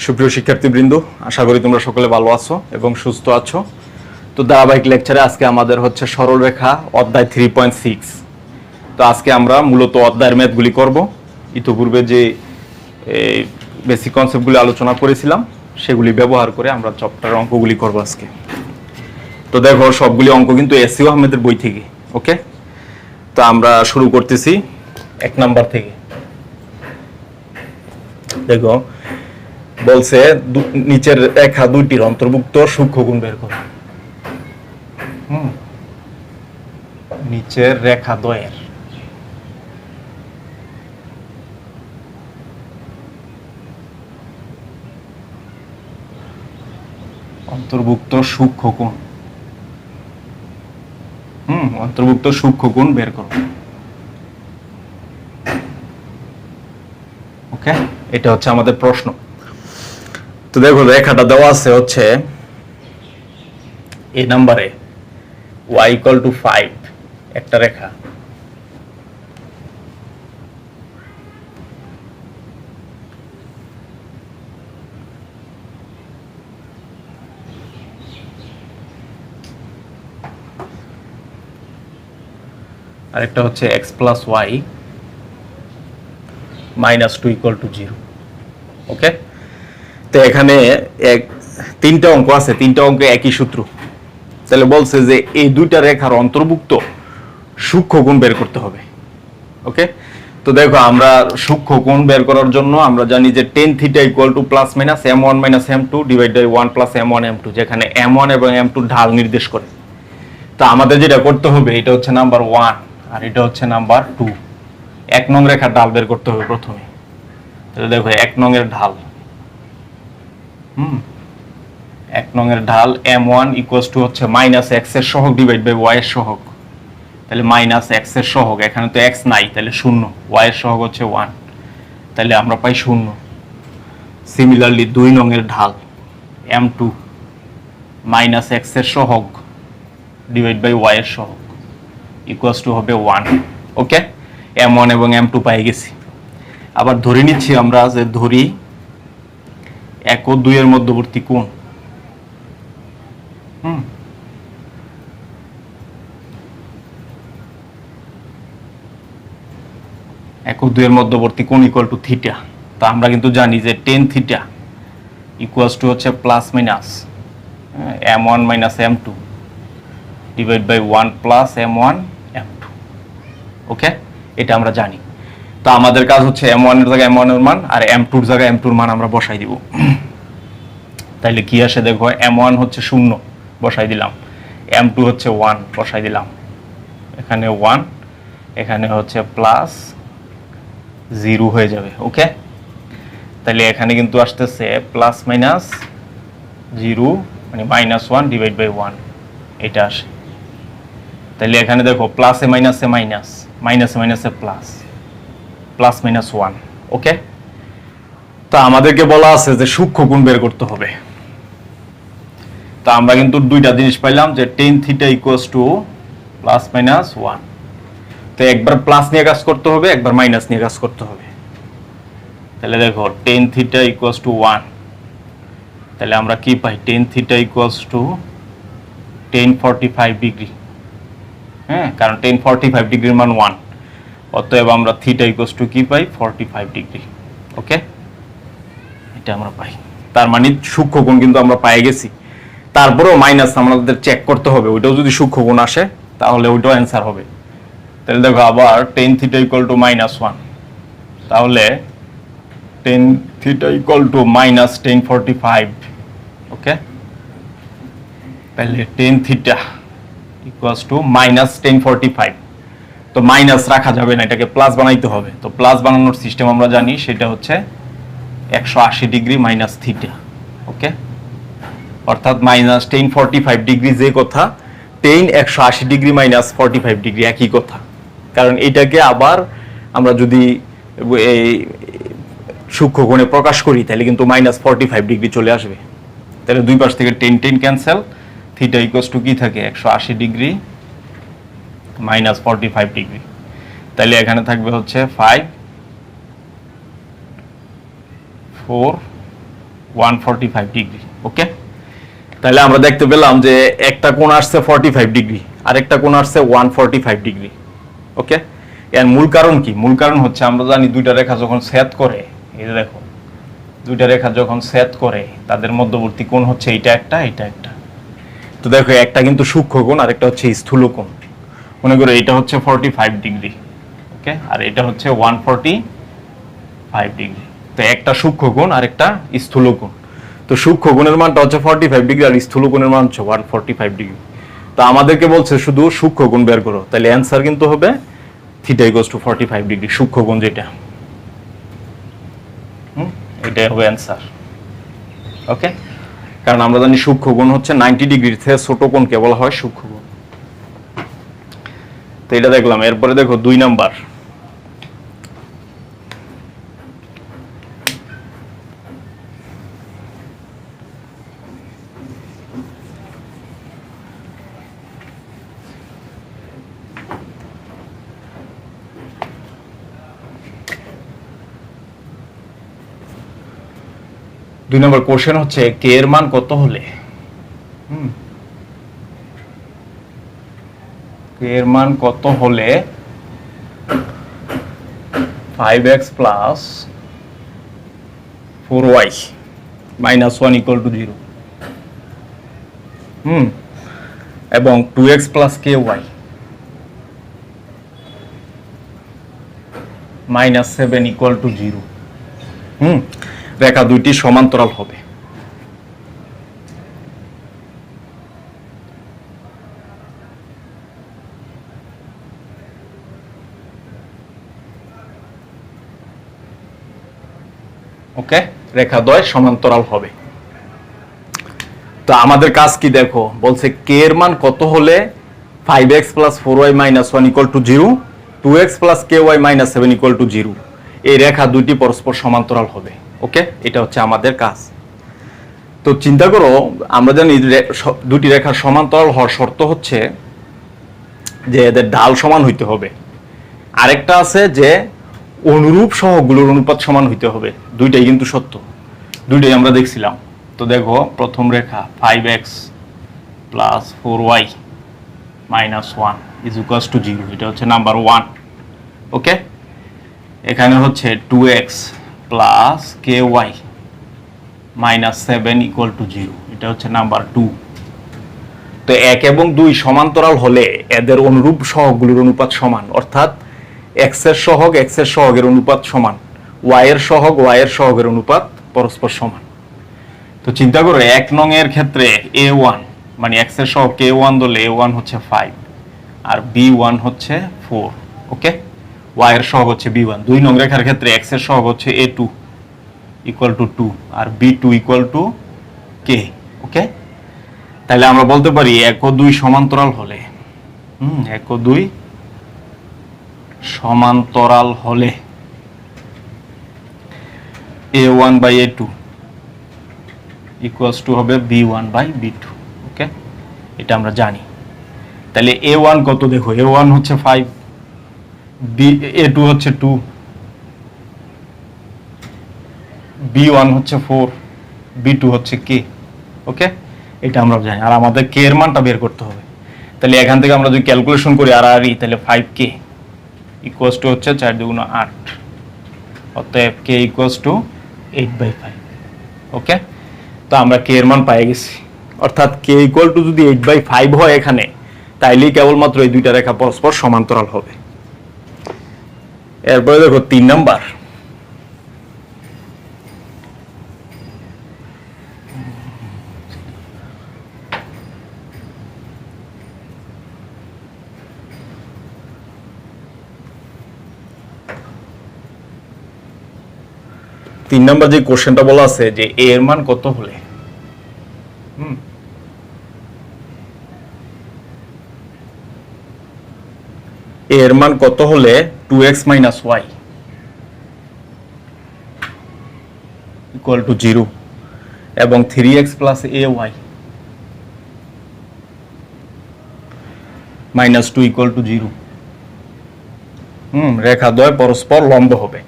সুপ্রিয় শিক্ষার্থীবৃন্দ, আশা করি তোমরা সকলে ভালো আছো এবং সুস্থ আছো। তো ধারাবাহিক লেকচারে আজকে আমাদের হচ্ছে সরলরেখা অধ্যায় 3.6। তো আজকে আমরা মূলত অধ্যায়ের ম্যাথগুলি করব। ইতিপূর্বে যে বেসিক কনসেপ্টগুলি আলোচনা করেছিলাম সেগুলি ব্যবহার করে আমরা চ্যাপ্টারের অঙ্কগুলি করব আজকে। তো দেখো, সবগুলি অঙ্ক কিন্তু এসইউ আহমেদের বই থেকে। ওকে, তো আমরা শুরু করতেছি 1 নাম্বার থেকে। দেখো, বলছে নিচের রেখা দুইটির অন্তর্ভুক্ত সূক্ষ্মগুণ বের করো। নিচের রেখা দ্বয়ের অন্তর্ভুক্ত সূক্ষ্মগুণ অন্তর্ভুক্ত সূক্ষ্মগুণ বের করো। ওকে, এটা হচ্ছে আমাদের প্রশ্ন। তো দেখো, রেখাটা দেওয়া আছে হচ্ছে এই নাম্বারে y = 5 একটা রেখা। আরেকটা হচ্ছে x + y - 2 = 0। ওকে, তো এখানে তিনটা অঙ্ক আছে, তিনটা অঙ্কে একই সূত্র। তাহলে বলছে যে এই দুইটা রেখার অন্তর্ভুক্ত সূক্ষ্মগুণ বের করতে হবে। ওকে, তো দেখো, আমরা সূক্ষ্মগুণ বের করার জন্য আমরা জানি যে tan θ = +- m1 - m2 / 1 + m1 m2, যেখানে m1 এবং m2 ঢাল নির্দেশ করে। তো আমাদের যেটা করতে হবে, এটা হচ্ছে নাম্বার 1 আর এটা হচ্ছে নাম্বার 2। 1 নং রেখার ঢাল বের করতে হবে প্রথমে। তাহলে দেখো, 1 নং এর ঢাল 1 নং এর ঢাল m1 = হচ্ছে -x এর সহগ / y এর সহগ। তাহলে -x এর সহগ, এখানে তো x নাই, তাহলে 0, y এর সহগ হচ্ছে 1, তাহলে আমরা পাই 0। সিমিলারলি 2 নং এর ঢাল m2 -x এর সহগ / y এর সহগ হবে 1। ওকে, m1 এবং m2 পাই গেছি। আবার ধরে নিচ্ছি আমরা যে ধরি 1 ও 2 এর মধ্যবর্তী কোণ। 1 ও 2 এর মধ্যবর্তী কোণ = θ। তো আমরা কিন্তু জানি যে tan θ = হচ্ছে ± m1 - m2 / 1 + m1 m2। ওকে, এটা আমরা জানি। তো আমাদের কাজ হচ্ছে m1 এর জায়গায় m1 এর মান আর m2 এর জায়গায় m2 এর মান আমরা বসাই দিব। তাইলে কি আসে দেখো, m1 হচ্ছে 0, বসাই দিলাম। m2 হচ্ছে 1, বসাই দিলাম। এখানে 1, এখানে হচ্ছে +0 হয়ে যাবে। ওকে, তাহলে এখানে কিন্তু আসতেছে ± 0 মানে -1 / 1, এটা আসে। তাহলে এখানে দেখো, প্লাসে মাইনাসে মাইনাস, মাইনাসে মাইনাসে প্লাস, +- 1। ওকে, তো আমাদেরকে বলা আছে যে সূক্ষ্মগুণ বের করতে হবে। তো আমরা কিন্তু দুইটা জিনিস পাইলাম, যে tan θ = +- 1। তো একবার প্লাস নিয়ে কাজ করতে হবে, একবার মাইনাস নিয়ে কাজ করতে হবে। তাহলে দেখো, tan θ = 1, তাহলে আমরা কি পাই? tan θ = tan 45 degree. হ্যাঁ, কারণ tan 45 ডিগ্রির মান 1, অতএব আমরা θ = কি পাই? 45 ডিগ্রি। ওকে, এটা আমরা পাই। তার মানে সূক্ষ্মগুণ কিন্তু আমরা পাই গেছি। তারপরেও মাইনাস আমাদের চেক করতে হবে, ওইটাও যদি সূক্ষ্মগুণ আসে তাহলে ওইটাও অ্যান্সার হবে। তাহলে দেখো, আবার tan θ = -1, তাহলে tan θ = tan 45। ওকে, তাহলে tan θ = tan 45। তো মাইনাস রাখা যাবে না, এটাকে প্লাস বানাইতে হবে। তো প্লাস বানানোর সিস্টেম আমরা জানি, সেটা হচ্ছে 180 ডিগ্রি মাইনাস θ। ওকে, অর্থাৎ tan 45 ডিগ্রি যে কথা, tan 180 ডিগ্রি মাইনাস 45 ডিগ্রি একই কথা। কারণ এটাকে আবার আমরা যদি এই সূক্ষ্মকোণে প্রকাশ করি, তাহলে কিন্তু -45 ডিগ্রি চলে আসবে। তাহলে দুই পাশ থেকে tan ক্যান্সেল, θ = কি থাকে? 180 ডিগ্রি -45 ডিগ্রি। তাহলে এখানে থাকবে হচ্ছে 5, 4, 145 ডিগ্রি। ওকে, তাহলে আমরা দেখতে পেলাম যে একটা কোণ আসছে 45 ডিগ্রি আর একটা কোণ আসছে 145 ডিগ্রি। ওকে, এর মূল কারণ কি? মূল কারণ হচ্ছে আমরা জানি দুইটা রেখা যখন ছেদ করে, এই যে দেখো দুইটা রেখা যখন ছেদ করে তাদের মধ্যবর্তী কোণ হচ্ছে এটা একটা, এটা একটা। তো দেখো একটা কিন্তু সূক্ষ্ম কোণ আর একটা হচ্ছে স্থূল কোণ। মনে করো এটা হচ্ছে 45 ডিগ্রি, ওকে, আর এটা হচ্ছে 145 ডিগ্রি। তো একটা সূক্ষ্ম কোণ আর একটা স্থূল কোণ। তো সূক্ষ্ম কোণের মানটা হচ্ছে 45 ডিগ্রি আর স্থূল কোণের মান হচ্ছে 145 ডিগ্রি। তো আমাদেরকে বলছে শুধু সূক্ষ্ম কোণ বের করো, তাহলে অ্যান্সার কিন্তু হবে থিটা ইকুয়ালস টু 45 ডিগ্রি, সূক্ষ্ম কোণ যেটা, এটাই হবে অ্যান্সার। ওকে, কারণ আমরা জানি সূক্ষ্ম কোণ হচ্ছে 90 ডিগ্রির থেকে ছোট কোণকে বলা হয় সূক্ষ্ম কোণ। তো এটা দেখলাম। এরপরে দেখো 2 নাম্বার। দুই নম্বর কোশ্চেন হচ্ছে কে এর মান কত হলে কে এর মান কত হলে 5x plus 4y minus 1 equal to 0 এবং 2x plus ky minus 7 equal to 0 রেখা দুইটি সমান্তরাল হবে। ওকে, রেখা দ্বয় সমান্তরাল হবে। তো আমাদের কাজ কি দেখো, বলছে কে এর মান কত হলে 5x plus 4y minus 1 equal to 0, 2x plus ky minus 7 equal to 0, এই রেখা দুইটি পরস্পর সমান্তরাল হবে। ওকে, এটা হচ্ছে আমাদের কাজ। তো চিন্তা করো, আমরা জানি দুটি রেখার সমান্তরাল হওয়ার শর্ত হচ্ছে যে এদের ঢাল সমান হইতে হবে। আরেকটা আছে যে অনুরূপ সহগগুলোর অনুপাত সমান হইতে হবে। দুইটাই কিন্তু সত্য, দুইটাই আমরা দেখছিলাম। তো দেখো প্রথম রেখা 5x plus 4y minus 1 is equals to 0, এটা হচ্ছে নাম্বার 1। ওকে, এখানে হচ্ছে 2x plus ky minus 7 equal to 0, এটা হচ্ছে নাম্বার 2। তো 1 এবং 2 সমান্তরাল হলে এদের অনুরূপ সহগগুলোর অনুপাত সমান, অর্থাৎ x এর সহগ x এর সহগের অনুপাত সমান, y এর সহগ y এর সহগের অনুপাত পরস্পর সমান। তো চিন্তা করো 1 নং এর ক্ষেত্রে a1 মানে x এর সহগ k1 ধরলে a1 হচ্ছে 5 আর b1 হচ্ছে 4। ওকে, y এর সহগ হচ্ছে b1। 2 নং রেখার ক্ষেত্রে x এর সহগ হচ্ছে a2 ইকুয়াল টু 2 আর b2 equal to k। Okay, তাহলে আমরা বলতে পারি 1 ও 2 সমান্তরাল হলে 1 ও 2 সমান্তরাল হলে a1 by a2 equals to হবে b1 বাই b2। ওকে, এটা আমরা জানি। তাহলে a1 কত দেখো, a1 হচ্ছে 5, a2 হচ্ছে 2, b1 হচ্ছে 4, b2 হচ্ছে k। ওকে, এটা আমরা জানি। আর আমাদের k এর মানটা বের করতে হবে। তাহলে এখান থেকে আমরা যদি ক্যালকুলেশন করি আর তাহলে 5k ইকুয়ালস টু হচ্ছে 4 দুগুণ 8, অতএব k ইকুয়ালস টু 8/5। ওকে, তো আমরা k এর মান পেয়ে গেছি, অর্থাৎ k ইকুয়াল টু যদি 8/5 হয় এখানে, তাইলেই কেবলমাত্র এই দুইটা রেখা পরস্পর সমান্তরাল হবে। এরপরে দেখো 3 নাম্বার। তিন নম্বর যে কোশ্চেনটা বলা আছে যে a এর মান কত হলে a এর মান কত হলে 2x minus y equal to 0 এবং 3x plus ay minus 2 equal to 0 রেখা দ্বয় পরস্পর লম্ব হবে।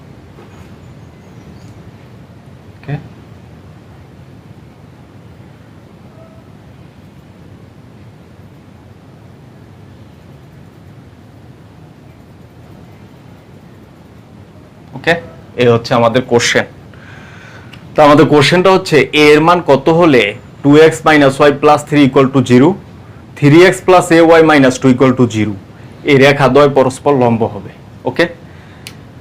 এই হচ্ছে আমাদের কোশ্চেন। তো আমাদের কোশ্চেনটা হচ্ছে a এর মান কত হলে 2x - y + 3 = 0, 3x + ay - 2 = 0 এই রেখা দ্বয় পরস্পর লম্ব হবে। ওকে,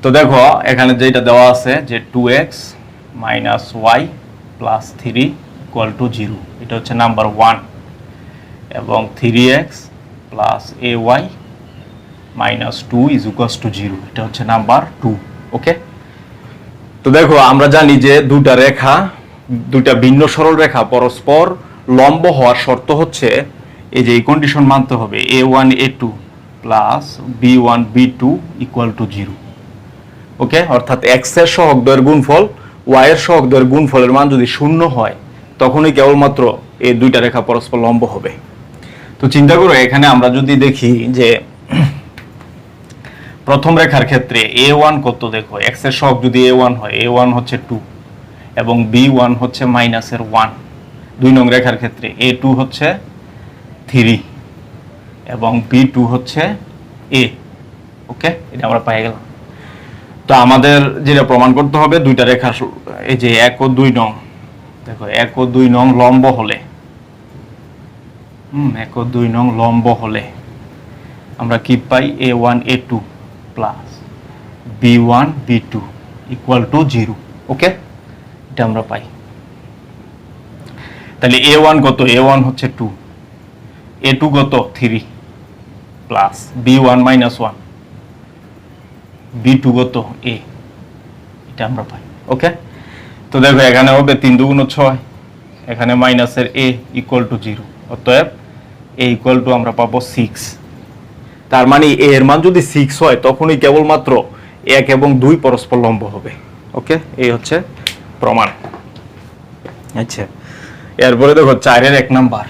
তো দেখো এখানে যেটা দেওয়া আছে যে 2x - y + 3 = 0, এটা হচ্ছে নাম্বার 1, এবং 3x + ay - 2 = 0, এটা হচ্ছে নাম্বার 2। ওকে, তো দেখো আমরা জানি যে দুইটা ভিন্ন সরল রেখা পরস্পর লম্ব হওয়ার শর্ত হচ্ছে এই যে এই কন্ডিশন মানতে হবে a1 a2 + b1 b2 = 0। ওকে, অর্থাৎ x এর সহগ দ্বয়ের গুণফল y এর সহগ দ্বয়ের গুণফলের মান যদি 0 হয় তখনই কেবলমাত্র এই দুইটা রেখা পরস্পর লম্ব হবে। তো চিন্তা করো এখানে আমরা যদি দেখি যে প্রথম রেখার ক্ষেত্রে a1 কত, দেখো x এর সহগ যদি a1 হয়, a1 হচ্ছে 2 এবং b1 হচ্ছে -1। 2 নং রেখার ক্ষেত্রে a2 হচ্ছে 3 এবং b2 হচ্ছে a। ওকে, এটা আমরা পেয়ে গেলাম। তো আমাদের যেটা প্রমাণ করতে হবে দুইটা রেখা এই যে 1 ও 2 নং, দেখো 1 ও 2 নং লম্ব হলে 1 ও 2 নং লম্ব হলে আমরা কি পাই a1 a2 plus b1 b2 = 0। ওকে, এটা আমরা পাই। তাহলে a1 কত, a1 হচ্ছে 2, a2 কত 3 প্লাস b1 - 1, b2 কত a, এটা আমরা পাই। ওকে, তো দেখো এখানে হবে 3 × 2 = 6, এখানে মাইনাসের a = 0, অতএব a = আমরা পাবো 6। তার মানে a এর মান যদি 6 হয় তখনই কেবলমাত্র 1 এবং 2 পরস্পর লম্ব হবে। ওকে, এই হচ্ছে প্রমাণ। আচ্ছা, এরপরে দেখো 4 এর 1 নাম্বার।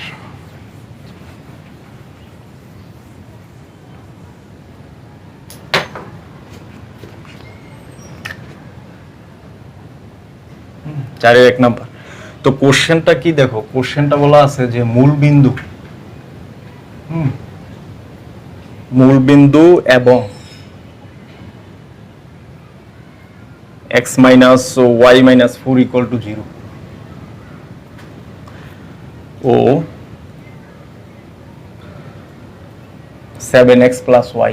চারের 1 নাম্বার। তো কোশ্চেনটা কি, দেখো কোশ্চেনটা বলা আছে যে মূল বিন্দু এবং x - y - 4 = 0 ও 7x + y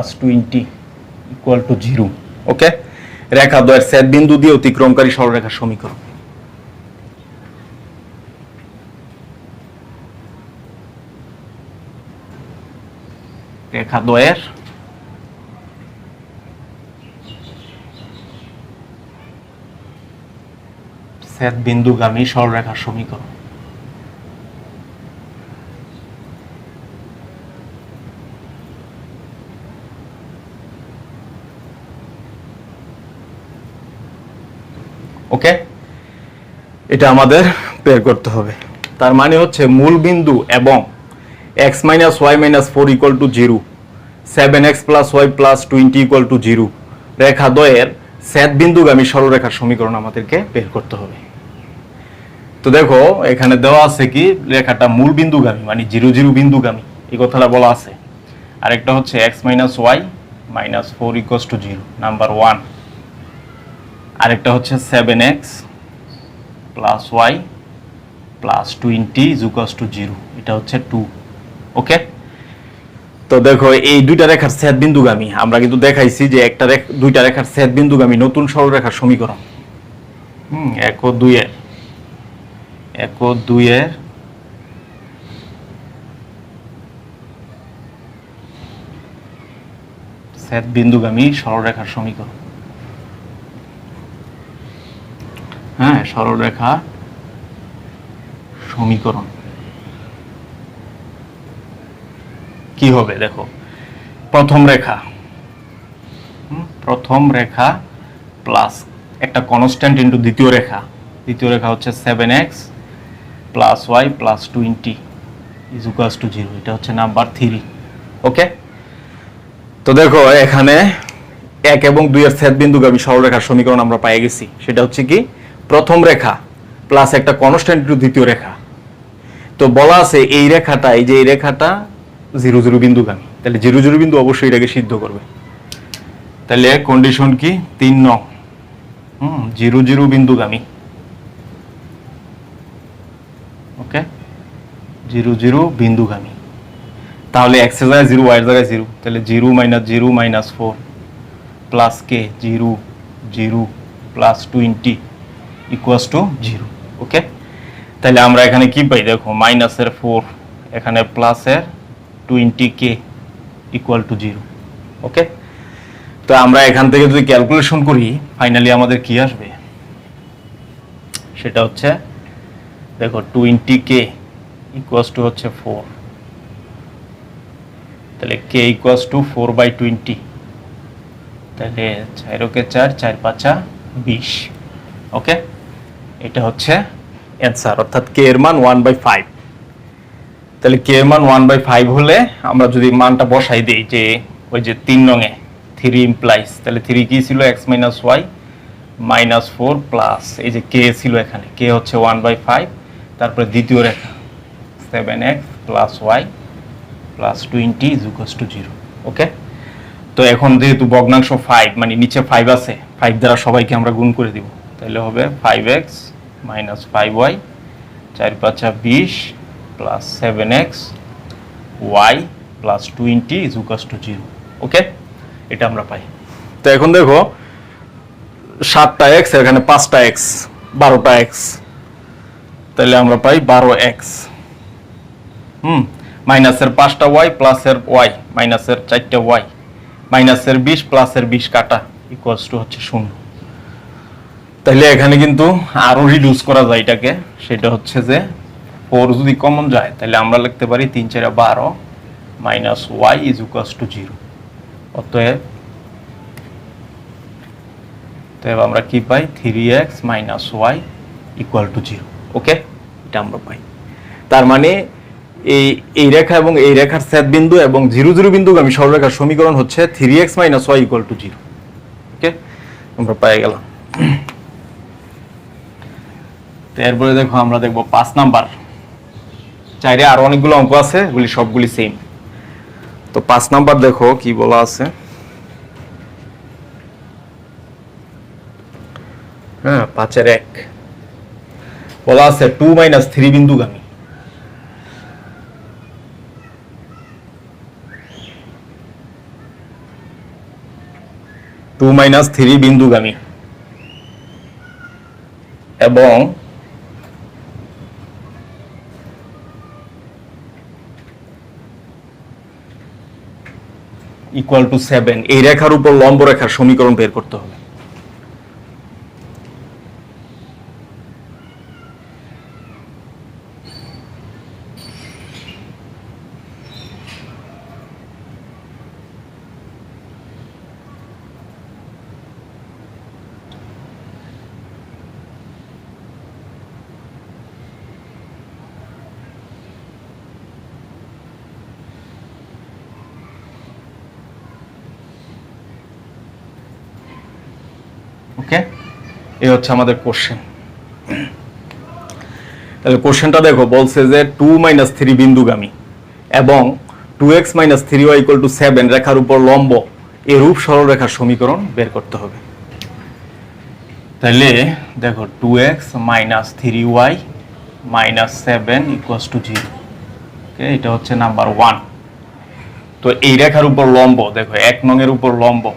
+ 20 = 0। ওকে, রেখা দ্বয়ের ছেদ বিন্দু দিয়ে অতিক্রমকারী সরলরেখার সমীকরণ। রেখা দ্বয়ের ছেদ বিন্দুগামী সরলরেখার সমীকরণ। ওকে, এটা আমাদের বের করতে হবে। তার মানে হচ্ছে মূল বিন্দু এবং x - y - 4 = 0, 7x + y + 20 = 0 রেখা দ্বয়ের ছেদ বিন্দুগামী সরলরেখার সমীকরণ আমাদেরকে বের করতে হবে। তো দেখো এখানে দেওয়া আছে কি রেখাটা মূল বিন্দুগামী মানে 0 0 বিন্দুগামী, এই কথাটা বলা আছে। আরেকটা হচ্ছে x - y - 4 = 0, নাম্বার 1। আরেকটা হচ্ছে 7x + y + 20 = 0, এটা হচ্ছে 2। ওকে, তো দেখো এই দুইটা রেখার ছেদ বিন্দুগামী আমরা কিন্তু দেখাইছি যে দুইটা রেখার ছেদ বিন্দুগামী নতুন সরলরেখার সমীকরণ 1 ও 2 এর ছেদ বিন্দুগামী সরলরেখার সমীকরণ। হ্যাঁ, সরলরেখা সমীকরণ কি হবে, দেখো প্রথম রেখা প্লাস একটা কনস্ট্যান্ট ইনটু দ্বিতীয় রেখা হচ্ছে 7x + y + 20 = 0, এটা হচ্ছে নাম্বার 3। ওকে, তো দেখো এখানে 1 এবং 2 এর ছেদ বিন্দুগামী সরলরেখার সমীকরণ আমরা পেয়ে গেছি। সেটা হচ্ছে কি প্রথম রেখা প্লাস একটা কনস্ট্যান্ট ইনটু দ্বিতীয় রেখা। তো বলা আছে এই রেখাটা 0 0 বিন্দুগামী, তাহলে 0 0 বিন্দু অবশ্যই এটাকে সিদ্ধ করবে। তাহলে কন্ডিশন কি 3 নং 0 0 বিন্দুগামী। ওকে 0 0 বিন্দুগামী। তাহলে x এর জায়গায় 0 y এর জায়গায় 0, তাহলে 0 - 0 - 4 plus K 0 0 plus 20 equals to 0। ওকে, তাহলে আমরা এখানে কি পাই দেখো, মাইনাসের 4 এখানে প্লাসের 20k ইকুয়াল টু 0। ওকে, তো আমরা এখান থেকে যদি ক্যালকুলেশন করি ফাইনালি আমাদের কি আসবে, সেটা হচ্ছে দেখো 20k ইকুয়ালস টু হচ্ছে 4, তাহলে k ইকুয়ালস টু 4/20, তাহলে 4 কে 4 4 5 20। ওকে, এটা হচ্ছে অ্যান্সার, অর্থাৎ k এর মান 1/5। তাহলে k এর মান 1/5 হলে আমরা যদি মানটা বসাই দেই যে ওই যে 3 নং এ 3 ইমপ্লাইজ, তাহলে 3 কি ছিল x - y -4 প্লাস এই যে k ছিল এখানে, k হচ্ছে 1/5, তারপরে দ্বিতীয় রেখা 7x + y + 20 = 0। ওকে, তো এখন যেহেতু ভগ্নাংশ 5 মানে নিচে 5 আছে, 5 দ্বারা সবাইকে আমরা গুণ করে দিব, তাহলে হবে 5x - 5y 4 5 20 plus 7x y plus 20 = 0। ওকে, এটা আমরা পাই। তো এখন দেখো 7টা x এখানে 5টা x 12টা x, তাহলে আমরা পাই 12x। মাইনাসের 5টা y প্লাসের y মাইনাসের 4টা y মাইনাসের 20 প্লাসের 20 কাটা ইকুয়ালস টু হচ্ছে 0। তাহলে এখানে কিন্তু আরো রিডিউস করা যায় এটাকে, সেটা হচ্ছে যে 4 যদি কমন যায় তাহলে আমরা লিখতে পারি 3 4 12 মাইনাস y = 0। অতএব আমরা কি পাই 3x - y = 0। ওকে, এটা আমরা পাই। তার মানে এই রেখা এবং এই রেখার ছেদ বিন্দু এবং 0 0 বিন্দুগামী সরলরেখার সমীকরণ হচ্ছে 3x - y = 0। ওকে, আমরা পেয়ে গেলাম। এরপরে দেখো আমরা দেখব 5 নাম্বার। চাইরে আরো অনেকগুলো অঙ্ক আছে, এগুলি সবগুলি সেম। তো 5 নাম্বার দেখো কি বলা আছে। হ্যাঁ, 5 এর 1 বলা আছে 2 - 3 বিন্দুগামী। বিন্দুগামী এবং ইকুয়াল টু 7, এই রেখার উপর লম্ব রেখার সমীকরণ বের করতে হবে। ওকে, এই হচ্ছে আমাদের কোশ্চেন। তাহলে কোশ্চেনটা দেখো, বলছে যে 2 - 3 বিন্দুগামী এবং 2x - 3y = 7 রেখার উপর লম্ব এরূপ সরলরেখার সমীকরণ বের করতে হবে। তাহলে দেখো 2x - 3y - 7 = 0। ওকে, এটা হচ্ছে নাম্বার 1। তো এই রেখার উপর লম্ব দেখো 1 নং এর উপর লম্ব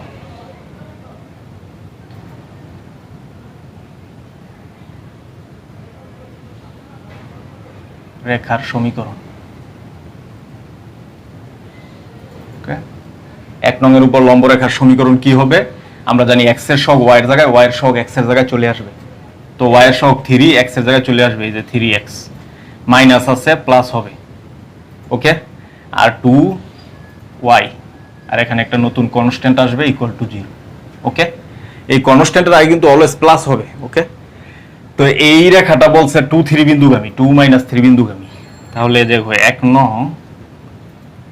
রেখার সমীকরণ। ওকে, 1 নং এর উপর লম্ব রেখার সমীকরণ কি হবে? আমরা জানি x এর সহগ y এর জায়গায়, y এর সহগ x এর জায়গায় চলে আসবে। তো y এর সহগ 3 x এর জায়গায় চলে আসবে, এই যে 3x মাইনাস আছে প্লাস হবে। ওকে, আর 2y আর এখানে একটা নতুন কনস্ট্যান্ট আসবে ইকুয়াল টু 0। ওকে, এই কনস্ট্যান্টের আগে কিন্তু অলওয়েজ প্লাস হবে। ওকে, তো এই রেখাটা বলছে 2 3 বিন্দুগামী, 2 - 3 বিন্দুগামী। তাহলে দেখো 1 নং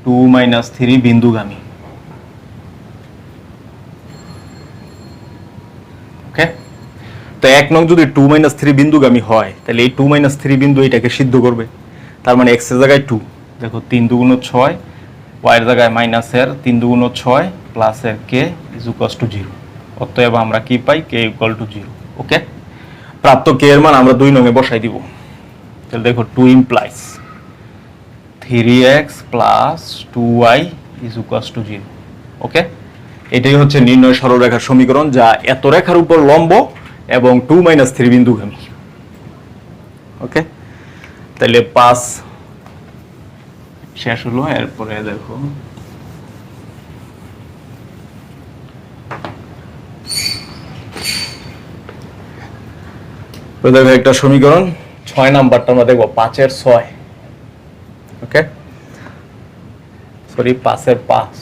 2 - 3 বিন্দুগামী। ওকে, তো 1 নং যদি 2 - 3 বিন্দুগামী হয় তাহলে এই 2 - 3 বিন্দু এটাকে সিদ্ধ করবে। তার মানে x এর জায়গায় 2, দেখো 3 2 6, y এর জায়গায় মাইনাসের 3 2 6 প্লাস এর কে ইজ ইকুয়ালস টু 0। অতএব আমরা কি পাই কে ইকুয়াল টু 0। ওকে, প্রাপ্ত কে এর মান আমরা 2 নং এ বসাই দিব। তাহলে দেখো 2 implies 3x plus 2y is equals to 0। ওকে, এটাই হচ্ছে নির্ণয় সরলরেখার সমীকরণ, যা এত রেখার উপর লম্ব এবং 2 - 3 বিন্দুগামী। ওকে, তাহলে 5 শেষ হলো। এরপরে দেখো দেখো একটা সমীকরণ 6 নাম্বারটা আমরা দেখবো 5 এর 6। ওকে, সরি 5 এর 5।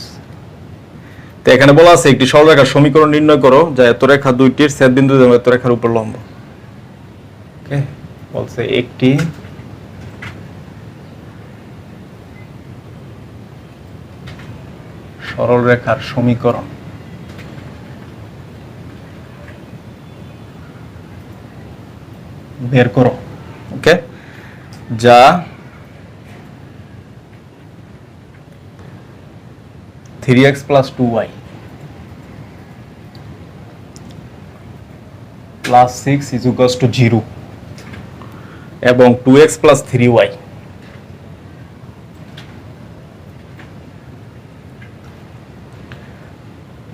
তো এখানে বলা আছে একটি সরলরেখার সমীকরণ নির্ণয় করো যা এত রেখা দুইটির ছেদ বিন্দু এবং এত রেখার উপর লম্ব। ওকে, বলছে একটি সরলরেখার সমীকরণ বের করো। ওকে, যা three x plus 2y plus 6 is equals to 0 এবং 2x plus 3y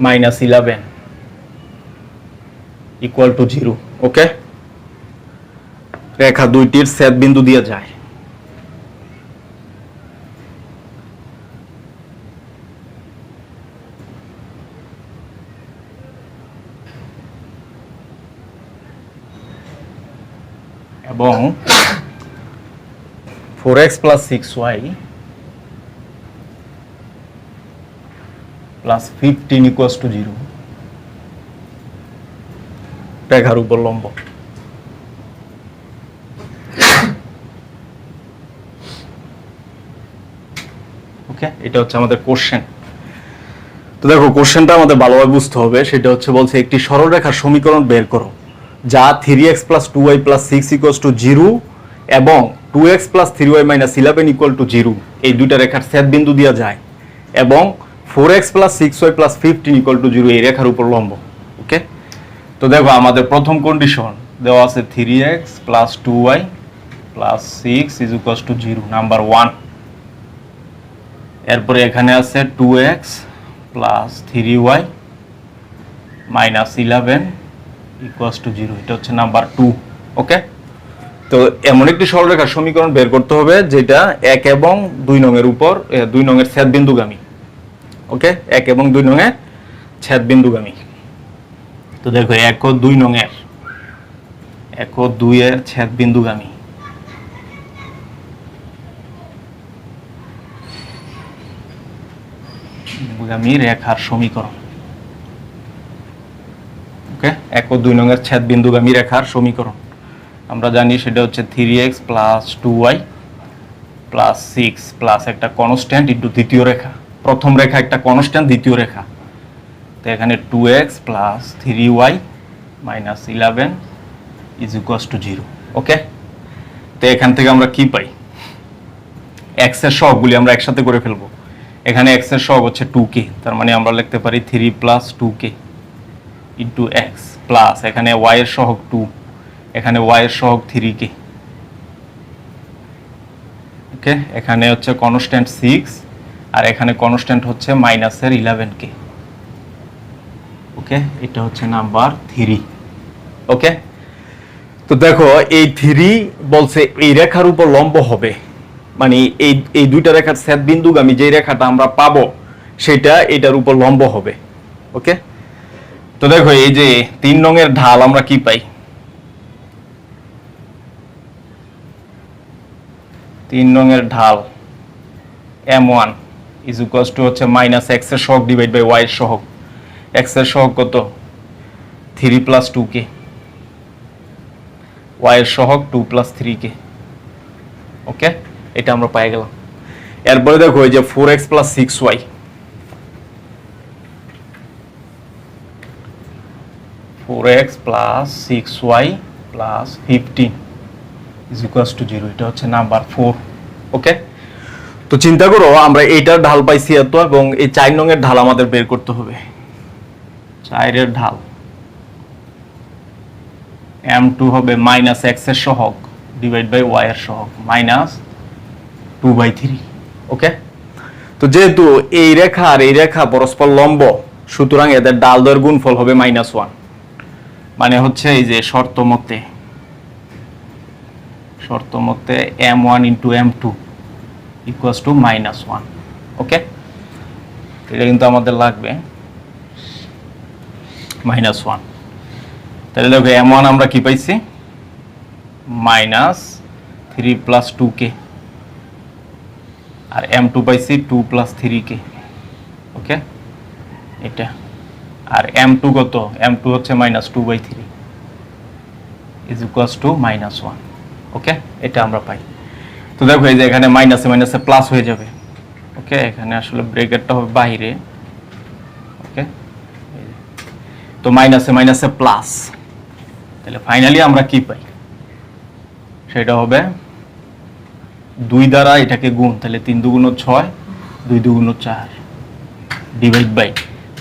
minus 11 equal to 0। ওকে, রেখা দুইটির ছেদ বিন্দু দিয়ে যায়। এবং 4x plus 6y plus 15 equals to 0 রেখার উপর লম্ব। ওকে, এটা হচ্ছে আমাদের কোশ্চেন। তো দেখো কোশ্চেনটা আমাদের ভালোভাবে বুঝতে হবে। সেটা হচ্ছে বলছে একটি সরলরেখার সমীকরণ বের করো যা 3x plus 2y plus 6 equals to 0 এবং 2x plus 3y minus 11 equal to 0 এই দুইটা রেখার ছেদ বিন্দু দিয়ে যায় এবং 4x plus 6y plus 15 equal to 0 এই রেখার উপর লম্ব। ওকে, তো দেখো আমাদের প্রথম কন্ডিশন দেওয়া আছে 3x plus 2y plus 6 is equals to 0 number 1। এরপরে এখানে আছে 2x plus 3y minus 11 equals to 0, এটা হচ্ছে নাম্বার 2। ওকে, তো এমন একটি সরলরেখার সমীকরণ বের করতে হবে যেটা 1 এবং 2 নং এর উপর 2 নং এর ছেদ বিন্দুগামী। ওকে, 1 এবং 2 নং এর ছেদ বিন্দুগামী। তো দেখো 1 ও 2 নং এর 1 ও 2 এর ছেদ বিন্দুগামী। গামী রেখার সমীকরণ। ওকে, 1 ও 2 নং এর ছেদ বিন্দুগামী রেখার সমীকরণ আমরা জানি সেটা হচ্ছে 3x plus 2y plus 6 plus একটা কনস্ট্যান্ট ইনটু দ্বিতীয় রেখা। প্রথম রেখা একটা কনস্ট্যান্ট, দ্বিতীয় রেখা তো এখানে 2x plus 3y minus 11 is equals to 0। ওকে, তো এখান থেকে আমরা কি পাই? x এর সহগগুলি আমরা একসাথে করে ফেলবো। এখানে x এর সহগ হচ্ছে 2k, তার মানে আমরা লিখতে পারি 3 plus 2k into x plus এখানে y এর সহগ 2, এখানে y এর সহগ 3k। ওকে, এখানে হচ্ছে কনস্ট্যান্ট 6 আর এখানে কনস্ট্যান্ট হচ্ছে মাইনাসের 11k। ওকে, এটা হচ্ছে নাম্বার 3। ওকে, তো দেখো এই 3 বলছে এই রেখার উপর লম্ব হবে, মানে এই দুইটা রেখার ছেদ বিন্দুগামী যে রেখাটা আমরা পাবো সেটা এটার উপর লম্ব হবে। ওকে, তো দেখো এই যে 3 নং এর ঢাল আমরা কি পাই? 3 নং এর ঢাল m1 ইজ ইকুয়ালস টু হচ্ছে মাইনাস x এর সহগ ডিভাইড বাই y এর সহগ। x এর সহগ কত? 3 প্লাস 2k, y এর সহগ 2 প্লাস 3k। ওকে, এটা আমরা পেয়ে গেলাম। এরপরে দেখো এই যে 4x plus 6y, 4x plus 6y plus 15 is equals to 0, এটা হচ্ছে নাম্বার 4। ওকে, তো তো চিন্তা করো আমরা এইটার ঢাল পাইছি এত, এবং এই 4 নং এর ঢাল আমাদের বের করতে হবে। 4 এর ঢাল m2 হবে -x এর সহগ ডিভাইড বাই y এর সহগ -2/3। ওকে, তো যেহেতু এই রেখা আর এই রেখা পরস্পর লম্ব, সুতরাং এদের ঢাল দৈর্ঘ্যের গুণফল হবে -1। মানে হচ্ছে এই যে শর্ত মতে m1 * m2 = -1। ওকে, এটা কিন্তু আমাদের লাগবে -1। তাহলে দেখো m1 আমরা কি পাইছি -3 + 2k, আর m2 পাইছি 2 + 3k। ওকে, এটা আর m2 কত, m2 হচ্ছে -2/3 = -1। ওকে, এটা আমরা পাই। তো দেখো এই যে এখানে মাইনাসে মাইনাসে প্লাস হয়ে যাবে। ওকে, এখানে আসলে ব্র্যাকেটটা হবে বাইরে। ওকে, তো মাইনাসে মাইনাসে প্লাস, তাহলে ফাইনালি আমরা কি পাই, সেটা হবে 2 দ্বারা এটাকে গুণ, তাহলে 3 × 2 = 6, 2 × 2 = 4 ডিভাইড বাই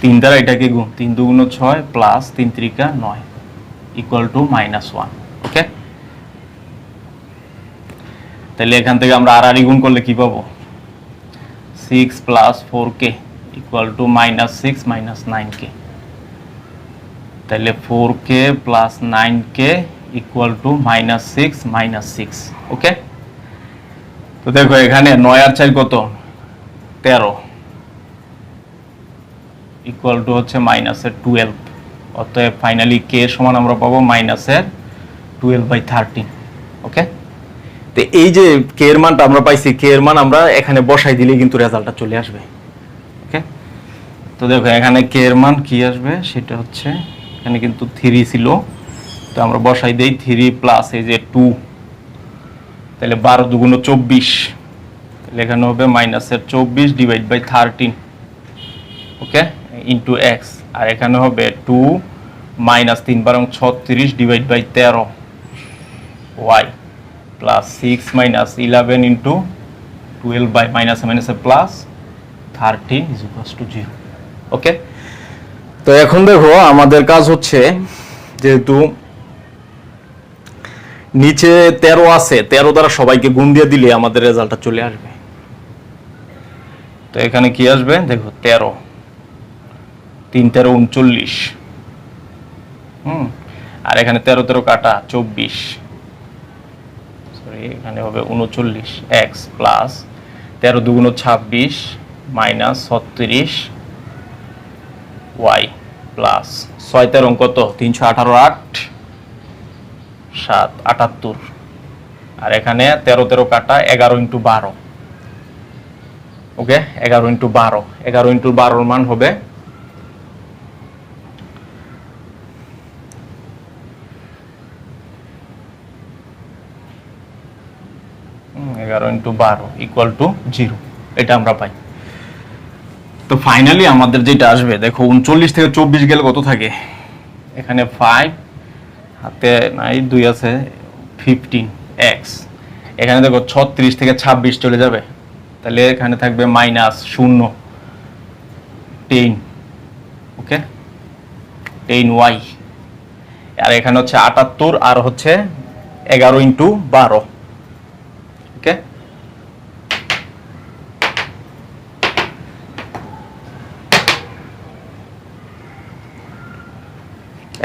3 দ্বারা এটাকে গুণ, 3 × 2 = 6 প্লাস 3 × 3 = 9 = -1। ওকে, তাহলে এখান থেকে আমরা আর গুণ করলে কি পাবো, 6 + 4k = -6 - 9k। তাহলে 4k + 9k = -6 - 6। ওকে, তো দেখো এখানে 9 আর 4 কত, 13 = হচ্ছে -12। অতএব ফাইনালি k সমান আমরা পাবো -12/13। ওকে, তো এই যে k এর মানটা আমরা পাইছি, k এর মান আমরা এখানে বসাই দিলে কিন্তু রেজাল্টটা চলে আসবে। ওকে, তো দেখো এখানে k এর মান কি আসবে, সেটা হচ্ছে এখানে কিন্তু 3 ছিল, তো আমরা বসাই দেই 3 প্লাস এই যে 2, তাহলে 12 × 2 = 24, তাহলে এখানে হবে -24 divide by 13। Okay, into x, আর এখানে হবে 2 - 3 × 36 divide by 13 y plus 6 - 11 × 12 by মাইনাসে মাইনাসে প্লাস 13 = 0। ওকে, তো এখন দেখো আমাদের কাজ হচ্ছে, যেহেতু নিচে 13 আছে, 13 দ্বারা সবাইকে গুণ দিয়ে দিলে আমাদের রেজাল্টটা চলে আসবে। তো এখানে কি আসবে দেখো, 13 3 × 13 = 39, আর এখানে 13 13 কাটা 24, সরি এখানে হবে 39 x plus 13 × 2 = 26 minus 36 y plus 6 13 কত, 318 8 7 78, আর এখানে 13 13 কাটা 11 × 12। ওকে, 11 × 12, 11 × 12 মান হবে 11 × 12 = 0। এটা আমরা পাই। তো ফাইনালি আমাদের যেটা আসবে, দেখো 39 থেকে 24 গেলে কত থাকে, এখানে 5 হাতে নাই 2 আছে 15x, এখানে দেখো 36 থেকে 26 চলে যাবে, তাহলে এখানে থাকবে -0 10। ওকে, 10y, আর এখানে হচ্ছে 78 আর হচ্ছে 11 × 12। ওকে,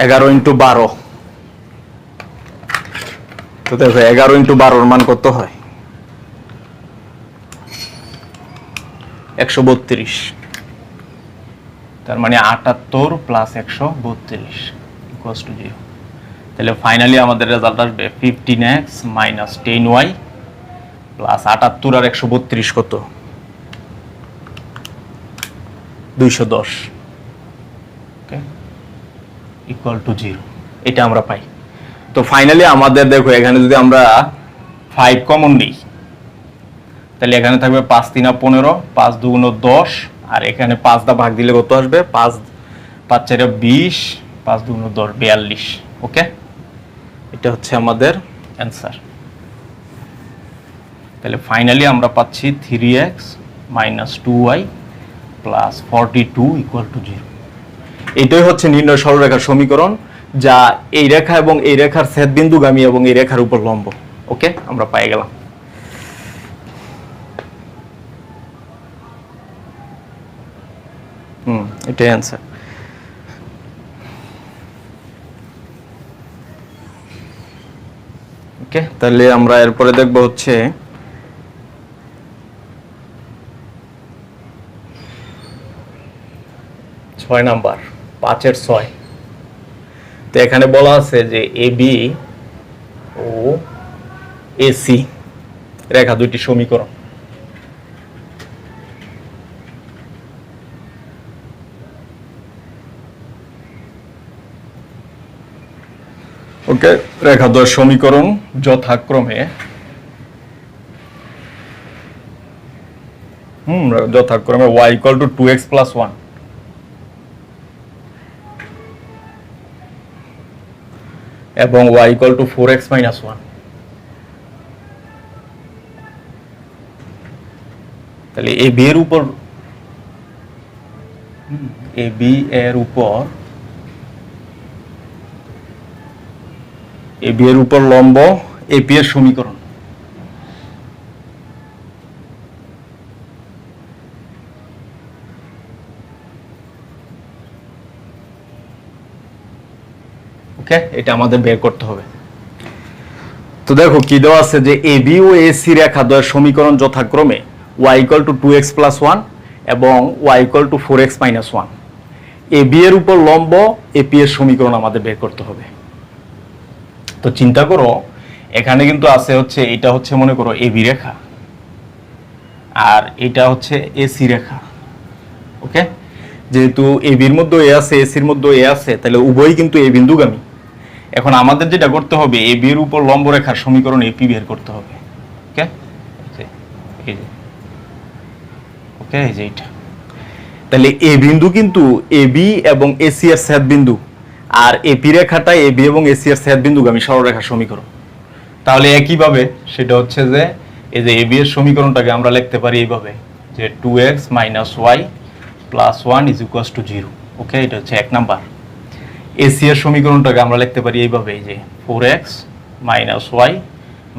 এগারো × 12। তো দেখো 11 × 12 মান কত হয়, 132। তার মানে 78 প্লাস 132 = 0। তাহলে ফাইনালি আমাদের রেজাল্ট আসবে 15x - 10y প্লাস 78 আর 132 কত, 210। ওকে, = 0। এটা আমরা পাই। তো ফাইনালি আমাদের দেখো এখানে যদি আমরা 5 কমন নিই, তাহলে এখানে থাকবে 5 × 3 = 15, 5 × 2 = 10, আর এখানে 5 দা ভাগ দিলে কত আসবে, 5 5 4 = 20, 5 2 = 10 42। ওকে, এটা হচ্ছে আমাদের অ্যান্সার। তাহলে ফাইনালি আমরা পাচ্ছি 3x minus 2y plus 42 equal to 0। এটাই হচ্ছে নির্ণয় সরলরেখার সমীকরণ, যা এই রেখা এবং এই রেখার ছেদবিন্দুগামী এবং এই রেখার উপর লম্ব। ওকে, আমরা পেয়ে গেলাম। এটাই অ্যান্সার। ওকে, তাহলে আমরা এরপরে দেখব হচ্ছে 6 নাম্বার, 5-এর 6। তো এখানে বলা আছে যে এবি ও এসি রেখা দুইটি সমীকরণ। ওকে, রেখা দ্বয়ের সমীকরণ যথাক্রমে y equal two 2x plus 1 এবং y equal to 4x minus 1। তাহলে এবি এর উপর লম্ব এপি এর সমীকরণ। ওকে, এটা আমাদের বের করতে হবে। তো দেখো কি দেওয়া আছে যে এবি ও এসি রেখা দ্বয়ের সমীকরণ যথাক্রমে y equal two 2x plus 1 এবং y equal to 4x minus 1। AB এর উপর লম্ব এপি এর সমীকরণ আমাদের বের করতে হবে। তো চিন্তা করো, এখানে কিন্তু আছে হচ্ছে, এটা হচ্ছে মনে করো এবি রেখা আর এটা হচ্ছে এসি রেখা। ওকে, যেহেতু এবির মধ্যে এ আছে, এসির মধ্যে এ আছে, তাহলে উভয়ই কিন্তু এ বিন্দুগামী। এখন আমাদের যেটা করতে হবে, এবি এর উপর লম্ব রেখার সমীকরণ এপি বের করতে হবে। ওকে, ওকে, এই যে এটা। তাহলে এ বিন্দু কিন্তু এবি এবং এসি এর ছেদ বিন্দু, আর এপি রেখাটা এবি এবং এসি এর ছেদ বিন্দুগামী সরলরেখার সমীকরণ। তাহলে একইভাবে সেটা হচ্ছে যে এই যে এবি এর সমীকরণটাকে আমরা লিখতে পারি এইভাবে যে 2x minus y plus 1 is equals to 0। ওকে, এটা হচ্ছে 1 নাম্বার। এসি এর সমীকরণটাকে আমরা লিখতে পারি এইভাবে যে 4x minus y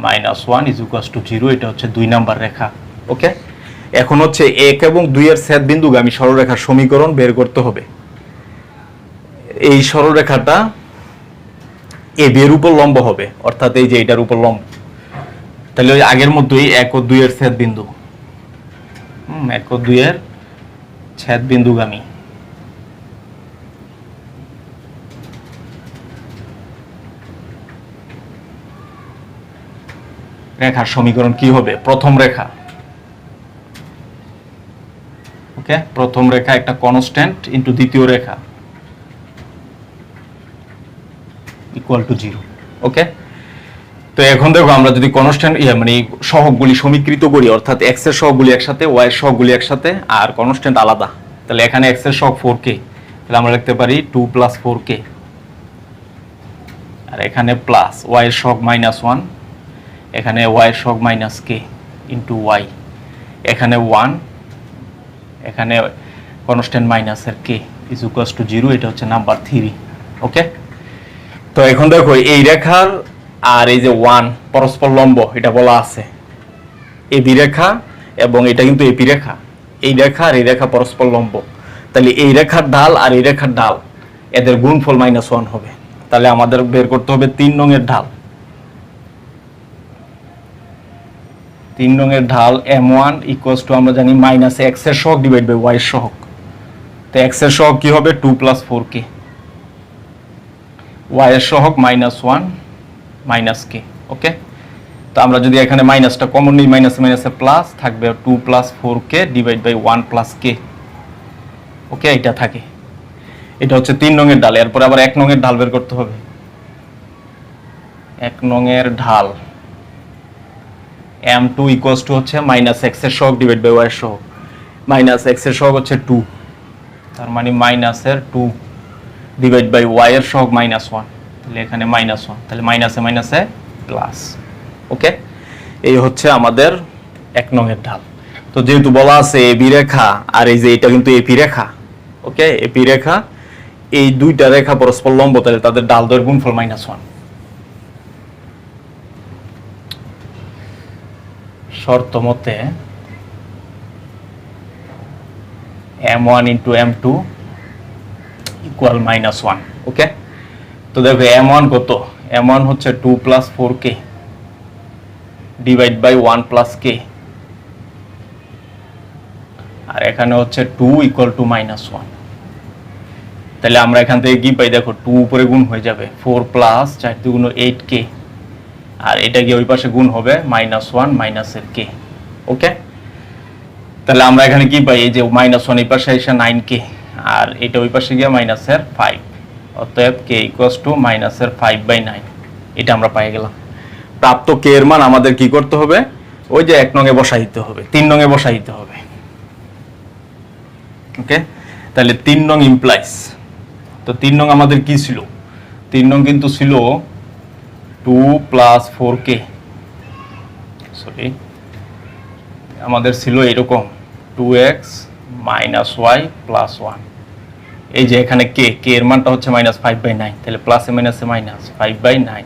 minus 1 is equals to 0। এটা হচ্ছে 2 নাম্বার রেখা। ওকে, এখন হচ্ছে 1 এবং 2 এর ছেদ বিন্দুগামী সরলরেখার সমীকরণ বের করতে হবে। এই সরলরেখাটা এবি এর উপর লম্ব হবে, অর্থাৎ এই যে এটার উপর লম্ব। তাহলে ওই আগের মতোই 1 ও 2 এর ছেদ বিন্দু, 1 ও 2 এর ছেদ বিন্দুগামী। রেখার সমীকরণ কি হবে? প্রথম রেখা, ওকে, প্রথম রেখা একটা কনস্ট্যান্ট ইনটু দ্বিতীয় রেখা ইকুয়াল টু 0। ওকে, তো এখন দেখো আমরা যদি কনস্ট্যান্ট মানে সহগগুলি সমীকৃত করি, অর্থাৎ x এর সহগগুলি একসাথে, y এর সহগগুলি একসাথে, আর কনস্ট্যান্ট আলাদা, তাহলে এখানে x এর সহগ 4k, তাহলে আমরা লিখতে পারি 2 প্লাস 4k, আর এখানে প্লাস y এর সহগ মাইনাস 1, এখানে y এর সহগ মাইনাস k ইনটু y, এখানে 1, এখানে কনস্ট্যান্ট মাইনাসের k ইজ ইকুয়ালস টু 0। এটা হচ্ছে নাম্বার 3। ওকে, তো এখন দেখো এই রেখার আর এই যে 1 পরস্পর লম্ব, এটা বলা আছে এবি রেখা এবং এটা কিন্তু এপি রেখা। এই রেখা আর এই রেখা পরস্পর লম্ব, তাহলে এই রেখার ঢাল আর এই রেখার ঢাল এদের গুণফল -1 হবে। তাহলে আমাদের বের করতে হবে 3 নংয়ের ঢাল। 3 নংয়ের ঢাল m1 ইকুয়ালস টু আমরা জানি মাইনাস x এর সহগ ডিভাইড বাই y এর সহগ। তো x এর সহগ কি হবে? 2 প্লাস 4k, y এর সহগ -1 মাইনাস k। ওকে, তো আমরা যদি এখানে মাইনাসটা কমন নিই, মাইনাসে মাইনাসে প্লাস থাকবে 2 plus 4k divide by 1 plus k। Okay, এটা থাকে, এটা হচ্ছে 3 নংয়ের ঢাল। এরপর আবার 1 নংয়ের ঢাল বের করতে হবে। 1 নংয়ের ঢাল m2 ইকুয়ালস টু হচ্ছে মাইনাস x এর সহগ ডিভাইড বাই y এর সহগ। মাইনাস x এর সহগ হচ্ছে 2, তার মানে মাইনাসের 2 ডিভাইড বাই y এর সহগ -1, তাহলে এখানে -1, তাহলে মাইনাসে মাইনাসে প্লাস। ওকে, এই হচ্ছে আমাদের এক নংয়ের ঢাল। তো যেহেতু বলা আছে এবি রেখা আর এই যে এটা কিন্তু এপি রেখা, ওকে, এপি রেখা, এই দুইটা রেখা পরস্পর লম্ব, তাহলে তাদের ঢাল দৈর্ঘ্য গুণফল -1। শর্ত মতে m1 * m2 = -1, ওকে। তো দেখো m1 কত, m1 হচ্ছে 2 + 4k ডিভাইড বাই 1 + k, আর এখানে হচ্ছে 2 = -1। তাহলে আমরা এখান থেকে কি পাই দেখো, 2 উপরে গুণ হয়ে যাবে 4 + 4 × 2 = 8k, আর এটা গিয়ে ওই পাশে গুণ হবে -1 - এর k, ওকে। তাহলে আমরা এখানে কি পাই, এই যে -1 এই পাশে এসে 9k, আর এটা ওই পাশে গিয়ে -এর 5, অতএব k = -এর 5/9, এটা আমরা পেয়ে গেলাম। প্রাপ্ত k এর মান আমাদের কি করতে হবে, ওই যে 1 নংয়ে বসাই দিতে হবে, 3 নংয়ে বসাই দিতে হবে, ওকে। তাহলে 3 নং ইমপ্লাইজ, তো 3 নং আমাদের কি ছিল, 3 নং কিন্তু ছিল 2 + 4k, সরি আমাদের ছিল এরকম 2x - y + 1, এই যে এখানে k এর মানটা হচ্ছে -5/9, তাহলে প্লাসে মাইনাসে -5/9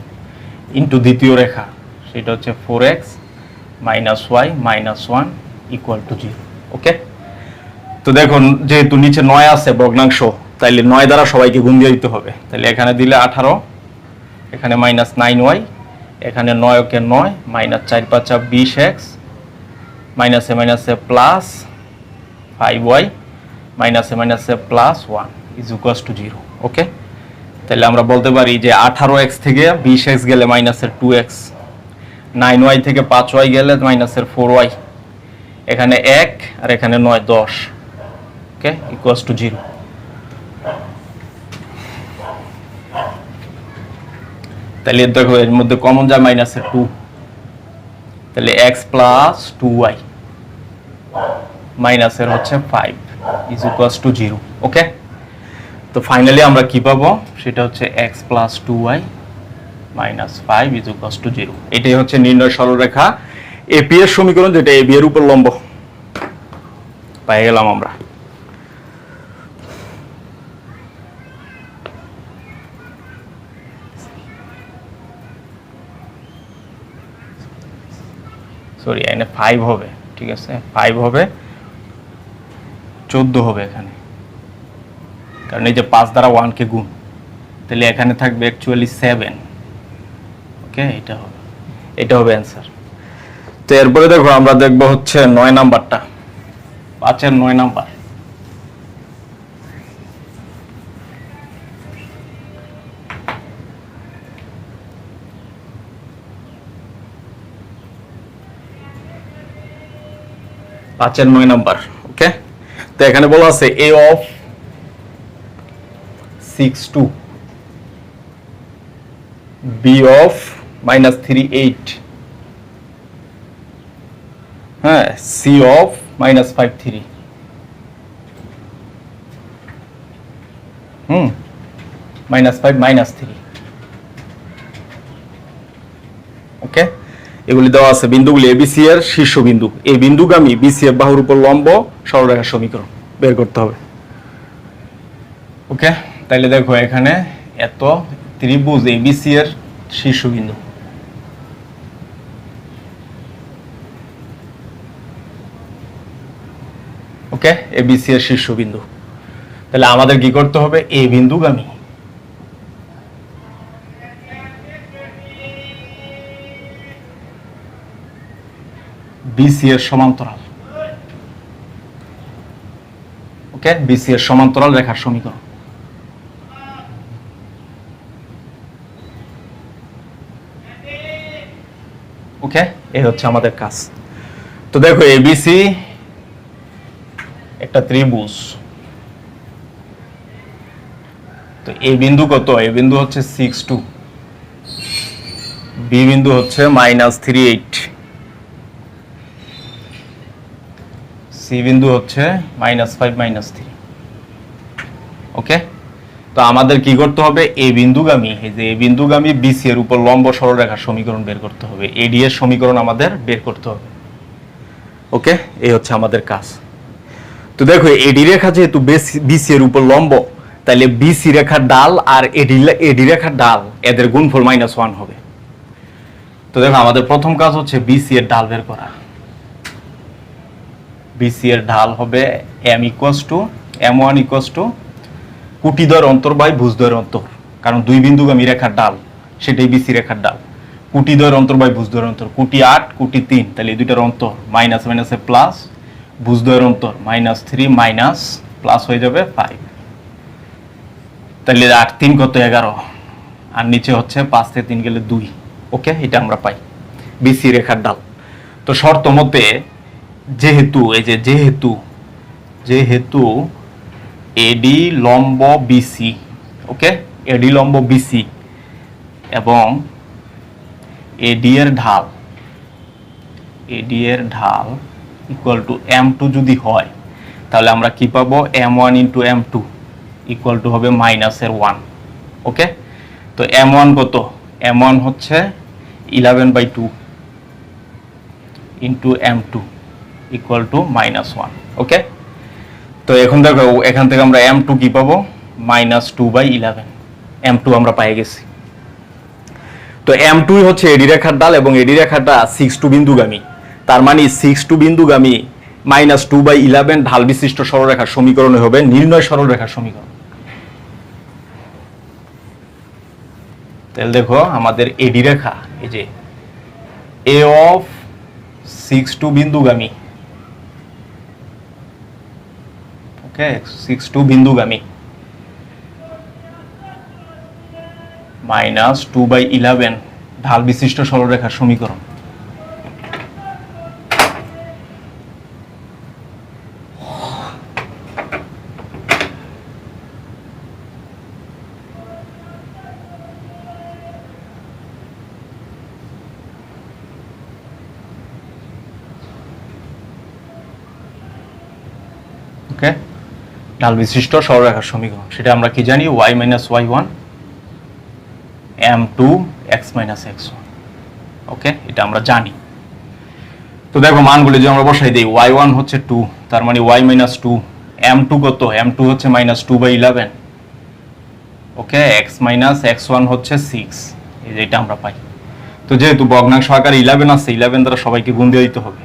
ইনটু দ্বিতীয় রেখা, সেটা হচ্ছে 4x - y - 1 = 0, ওকে। তো দেখুন যেহেতু নিচে 9 আছে ভগ্নাংশ, তাইলে 9 দ্বারা সবাইকে গুণ দিয়ে দিতে হবে, তাহলে এখানে দিলে 18, এখানে -9y, এখানে 9 কে 9, -4 × 5 = 20x, মাইনাসে মাইনাসে প্লাস 5y, মাইনাসে মাইনাসে প্লাস 1 = 0, ওকে। তাহলে আমরা বলতে পারি যে 18x থেকে 20x গেলে মাইনাসের 2x, 9y থেকে 5y গেলে মাইনাসের 4y, এখানে 1 আর এখানে 9 10, ওকে, = 0। তাহলে দেখো এর মধ্যে কমন যায় -2, তাহলে x + 2y মাইনাসের হচ্ছে 5 = 0, ওকে। তো ফাইনালি আমরা কি পাবো, সেটা হচ্ছে x + 2y - 5 = 0। এটাই হচ্ছে নির্ণয় সরলরেখা এপি এর সমীকরণ, যেটা এবি এর উপর লম্ব, পেয়ে গেলাম আমরা। সরি এখানে 5 হবে, ঠিক আছে, 5 হবে, 14 হবে এখানে, কারণ এই যে 5 দ্বারা 1 কে গুণ, তাহলে এখানে থাকবে অ্যাকচুয়ালি 7, ওকে, এটা হবে অ্যান্সার। তো এরপরে দেখো আমরা দেখব হচ্ছে 9 নাম্বারটা, 5 এর 9 নাম্বার। পাঁচের 9 নাম্বার, ওকে। তো এখানে বলা আছে a of 6 2, b of -3 8, হ্যাঁ, c of -5 3, -5 -3, ওকে। এগুলি দেওয়া আছে বিন্দুগুলি এবিসি এর শীর্ষবিন্দু, এই বিন্দুগামী বিসি এর বাহুর উপর লম্ব সরলরেখার সমীকরণ বের করতে হবে, ওকে। তাইলে দেখো এখানে এত ত্রিভুজ এবিসি এর শীর্ষবিন্দু, ওকে, এবিসি এর শীর্ষবিন্দু। তাহলে আমাদের কি করতে হবে, এ বিন্দুগামী বিসি এর সমান্তরাল, ওকে, বিসি এর সমান্তরাল রেখার সমীকরণ, ওকে। এই হচ্ছে আমাদের কাজ। তো দেখো এবিসি একটা ত্রিভুজ, তো এ বিন্দু কত, এ বিন্দু হচ্ছে 6 2, বি বিন্দু হচ্ছে -3 8, সি বিন্দু হচ্ছে -5 -3, ওকে। তো আমাদের কি করতে হবে, এ বিন্দুগামী, এই যে এ বিন্দুগামী বিসি এর উপর লম্ব সরলরেখার সমীকরণ বের করতে হবে, এডি এর সমীকরণ আমাদের বের করতে হবে। ওকে, এই হচ্ছে আমাদের কাজ। তো দেখো এডি রেখা যেহেতু বিসি এর উপর লম্ব, তাহলে বিসি রেখার ডাল আর এডি রেখার ডাল এদের গুণফল -1 হবে। তো দেখো আমাদের প্রথম কাজ হচ্ছে বিসি এর ডাল বের করা। বিসি এর ঢাল হবে m1 কুটিদ্বয়ের অন্তর বাই ভুজদ্বয়ের অন্তর, কারণ দুই বিন্দুগামী রেখার ডাল, সেটাই বিসি রেখার ডাল। কুটিদ্বয়ের অন্তর বাই ভুজদ্বয়ের অন্তর, কুটি 8 কুটি 3, তাহলে এই দুইটার অন্তর মাইনাস মাইনাসে প্লাস, ভুজদ্বয়ের অন্তর -3 মাইনাস প্লাস হয়ে যাবে 5, তাহলে 8 3 কত 11, আর নিচে হচ্ছে 5 থেকে 3 গেলে 2। ওকে, এটা আমরা পাই বিসি রেখার ডাল। তো শর্ত মতে যেহেতু এডি লম্ব বিসি, ওকে, এডি লম্ব বিসি এবং এডি এর ঢাল ইকুয়াল টু m2 যদি হয়, তাহলে আমরা কি পাবো, m1 into m2 equal to হবে -1। ওকে, তো m1 কত, m1 হচ্ছে 11/2 ইন্টু m2 ইকুয়াল টু -1। ওকে, তো এখন দেখো এখান থেকে আমরা m2 কি পাবো, -2/11, m2 আমরা পেয়ে গেছি। তো m2 হচ্ছে এডি রেখার ডাল এবং এডি রেখাটা 6 বিন্দুগামী, তার মানে 6 বিন্দুগামী -2/11 ঢাল বিশিষ্ট সরলরেখার সমীকরণ হবে নির্ণয় সরলরেখার সমীকরণ। তাহলে দেখো আমাদের এডি রেখা, এই যে এ অফ 6 বিন্দুগামী, ওকে, 6 বিন্দুগামী -2/11 ঢাল বিশিষ্ট সরলরেখার সমীকরণ। ওকে, ঢাল বিশিষ্ট সরলরেখার সমীকরণ, সেটা আমরা কি জানি, y - y1 m2 x - x1। ওকে, এটা আমরা জানি। তো দেখো মানগুলো যে আমরা বসাই দিই, y1 হচ্ছে 2, তার মানে y - 2, m2 কত, m2 হচ্ছে -2/11, ওকে, x - x1 হচ্ছে 6, এই যে এটা আমরা পাই। তো যেহেতু ভগ্নাংশ আকারে 11 আছে, 11 দ্বারা সবাইকে গুণ দিয়ে দিতে হবে,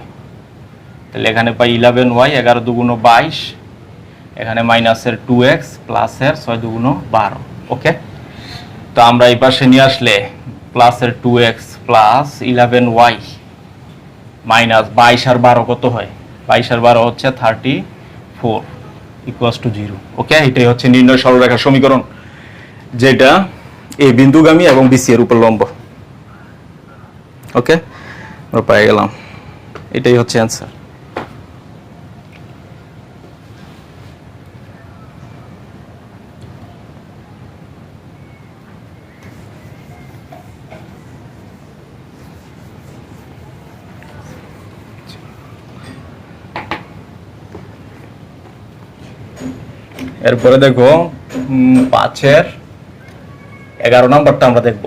তাহলে এখানে পাই 11y, 11 দুগুণ 22, এখানে মাইনাসের 2x প্লাসের 6 দুগুণ 12। ওকে, তো আমরা এই পাশে নিয়ে আসলে প্লাসের 2x প্লাস 11y মাইনাস 22 আর 12 কত হয়, 22 আর 12 হচ্ছে 34 ইকুয়ালস টু 0। ওকে, এটাই হচ্ছে নির্ণয় সরলরেখার সমীকরণ, যেটা এ বিন্দুগামী এবং বিসি এর উপর লম্ব। ওকে, আমরা পেয়ে গেলাম, এটাই হচ্ছে অ্যান্সার। এরপরে দেখো 5-এর 11 নাম্বারটা আমরা দেখব।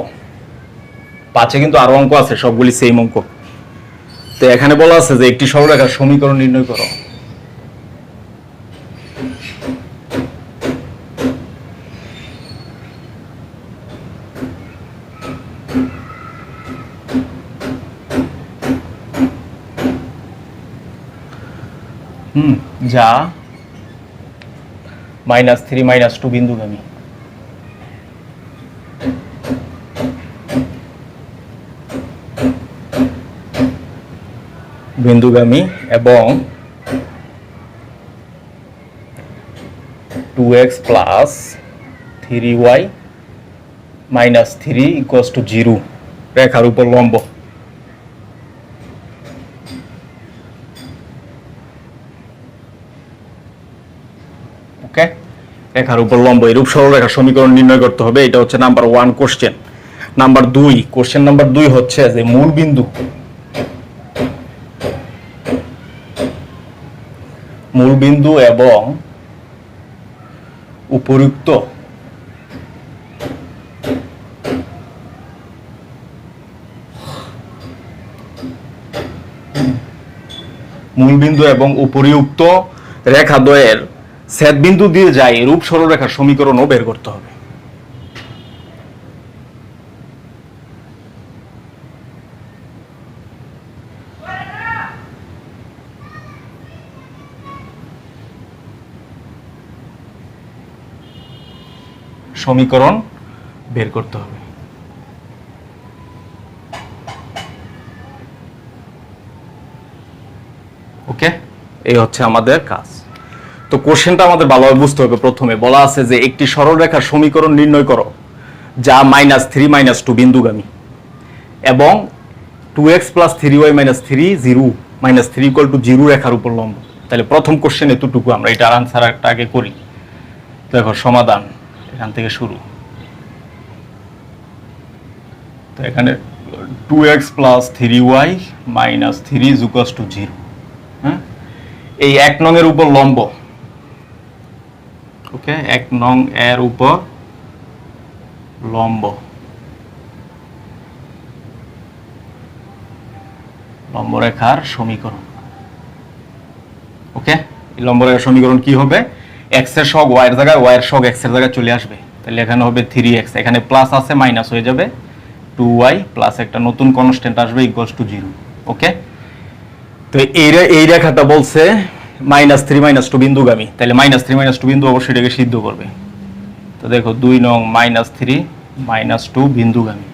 5-এ কিন্তু আরো অঙ্ক আছে, সবগুলি সেম অঙ্ক। তো এখানে বলা আছে যে একটি সরলরেখার সমীকরণ নির্ণয় করো। যা -3 - 2 বিন্দুগামী, এবং 2x plus 3y - 3 equals to 0 রেখার উপর লম্ব। ওকে, রেখার উপর লম্ব এরূপ সরলরেখার সমীকরণ নির্ণয় করতে হবে। এটা হচ্ছে number 1 question. Number 2, question number 2 হচ্ছে যে মূলবিন্দু এবং উপযুক্ত মূলবিন্দু এবং উপরিউক্ত রেখাদ্বয়ের ছেদ বিন্দু দিয়ে যায় এরূপ সরলরেখার সমীকরণও বের করতে হবে। সমীকরণ বের করতে হবে। ওকে, এই হচ্ছে আমাদের কাজ। তো কোশ্চেনটা আমাদের ভালোভাবে বুঝতে হবে। প্রথমে বলা আছে যে একটি সরলরেখার সমীকরণ নির্ণয় করো যা -3 - 2 বিন্দুগামী এবং 2x + 3y - 3 0 -3 = 0 রেখার উপর লম্ব। তাহলে প্রথম কোশ্চেন এতটুকু, আমরা এটার আনসারটা আগে করি। দেখো সমাধান এখান থেকে শুরু। তো এখানে 2x + 3y - 3 = 0। হ্যাঁ, এই 1 নং এর উপর লম্ব। ওকে, 1 নং এর উপর লম্ব, লম্বরেখার সমীকরণ। ওকে, এই লম্বরেখার সমীকরণ কি হবে? x এর সহগ y এর জায়গায়, y এর সহগ x এর জায়গায় চলে আসবে। তাহলে এখানে হবে 3x, এখানে প্লাস আছে মাইনাস হয়ে যাবে 2y প্লাস একটা নতুন কনস্ট্যান্ট আসবে = 0। ওকে, তো এই রেখাটা বলছে -3 - 2 বিন্দুগামী। তাহলে -3 - 2 বিন্দু অবশ্যই এটাকে সিদ্ধ করবে। তো দেখো 2 নং -3 - 2 বিন্দুগামী।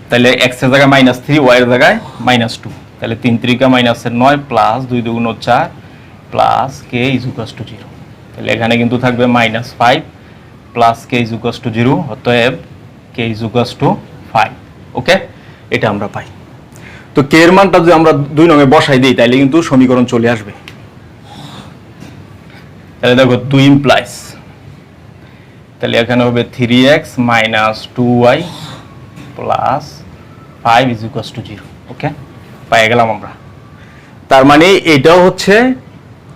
তাহলে x এর জায়গায় -3, y এর জায়গায় -2। তাহলে 3 × 9 প্লাস 2 × 2 = 4 প্লাস k = 0। তাহলে এখানে কিন্তু থাকবে -5 প্লাস k = 0, অতএব k = 5। ওকে, এটা আমরা পাই। তো k এর মানটা যদি আমরা 2 নং এ বসাই দিই তাহলে কিন্তু সমীকরণ চলে আসবে। তাহলে দেখো 2 ইমপ্লাইজ, তাহলে এখানে হবে 3x - 2y প্লাস 5 = 0। ওকে, পাই গেলাম আমরা। তার মানে এটাও হচ্ছে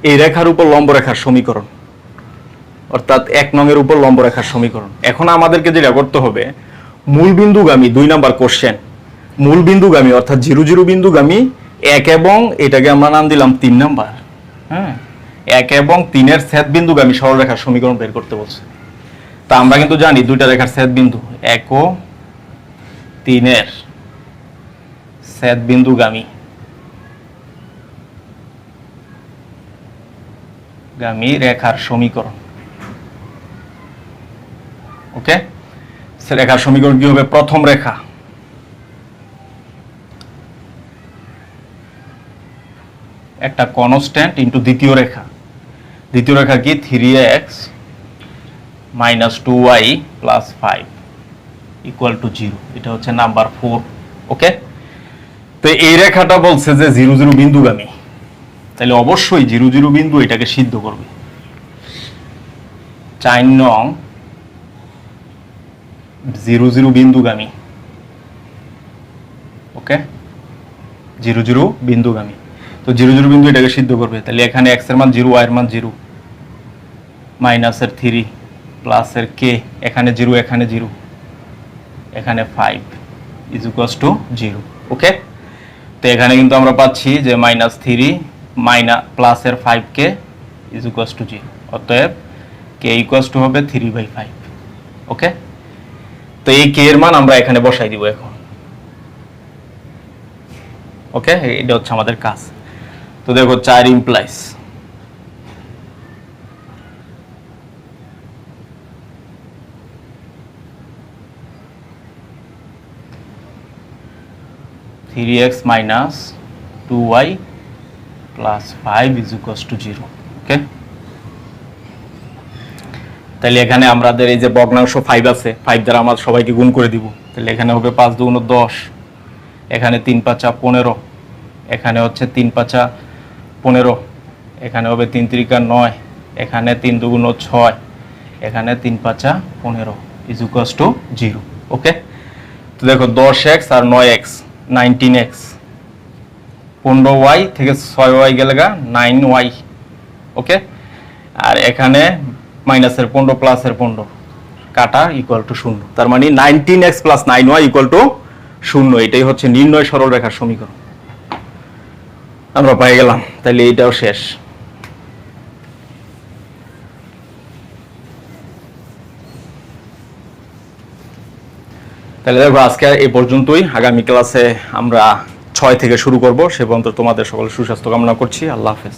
এই রেখার উপর লম্বরেখার সমীকরণ, অর্থাৎ 1 নং এর উপর লম্বরেখার সমীকরণ। এখন আমাদেরকে যেটা করতে হবে, মূলবিন্দুগামী 2 নাম্বার কোশ্চেন, মূলবিন্দুগামী অর্থাৎ 0 0 বিন্দুগামী 1 এবং এটাকে আমরা নাম দিলাম 3 নাম্বার। হ্যাঁ, 1 এবং 3 এর ছেদ বিন্দুগামী সরলরেখার সমীকরণ বের করতে বলছে। তা আমরা কিন্তু জানি দুইটা রেখার ছেদ বিন্দু 1 ও 3 এর ছেদ বিন্দুগামী রেখার সমীকরণ। ওকে, রেখার সমীকরণ কি হবে? প্রথম রেখা একটা কনস্ট্যান্ট ইনটু দ্বিতীয় রেখা। দ্বিতীয় রেখা কি? 3x - 2y + 5 = 0। এটা হচ্ছে নাম্বার 4। ওকে, তো এই রেখাটা বলছে যে 0 0 বিন্দুগামী। তাহলে অবশ্যই 0 0 বিন্দু এটাকে সিদ্ধ করবে। 4 নং 0 0 বিন্দুগামী। ওকে, 0 0 বিন্দুগামী। তো 0 0 বিন্দু এটাকে সিদ্ধ করবে। তাহলে এখানে x এর মান 0, y এর মান 0, -3 প্লাস এর k, এখানে 0 এখানে 0, এখানে 5 = 0। ওকে, তো এখানে কিন্তু আমরা পাচ্ছি যে -3 প্লাস এর 5k = 0, অতএব k = হবে 3/5। ওকে, তো এই k এর মান আমরা এখানে বসাই দিব এখন। ওকে, এটা হচ্ছে আমাদের কাজ। তো দেখো 4 ইমপ্লাইজ, (3x - 2y + 5 = 0। ওকে, তাহলে এখানে আমাদের এই যে ভগ্নাংশ 5 আছে, 5 দ্বারা আমরা সবাইকে গুণ করে দিব। তাহলে এখানে হবে 5 × 2 = 10, এখানে 3 × 5 = 15, এখানে হচ্ছে 3 × 5 = 15, এখানে হবে 3 × 3 = 9, এখানে 3 × 2 = 6, এখানে 3 × 5 = 15 = 0। ওকে, তো দেখো 10x আর 9x 19x, 15y থেকে 6y গেলে 9y। ওকে, আর এখানে মাইনাসের 15 প্লাসের 15 কাটা = 0। তার মানে 19x + 9y = শূন্য, এটাই হচ্ছে নির্ণয় সরলরেখার সমীকরণ। আমরা পেয়ে গেলাম, তাহলে এইটাও শেষ। তাহলে দেখো আজকে এই পর্যন্তই। আগামী ক্লাসে আমরা 6 থেকে শুরু করব। সে পর্যন্ত তোমাদের সকল সুস্বাস্থ্য কামনা করছি। আল্লাহ হাফেজ।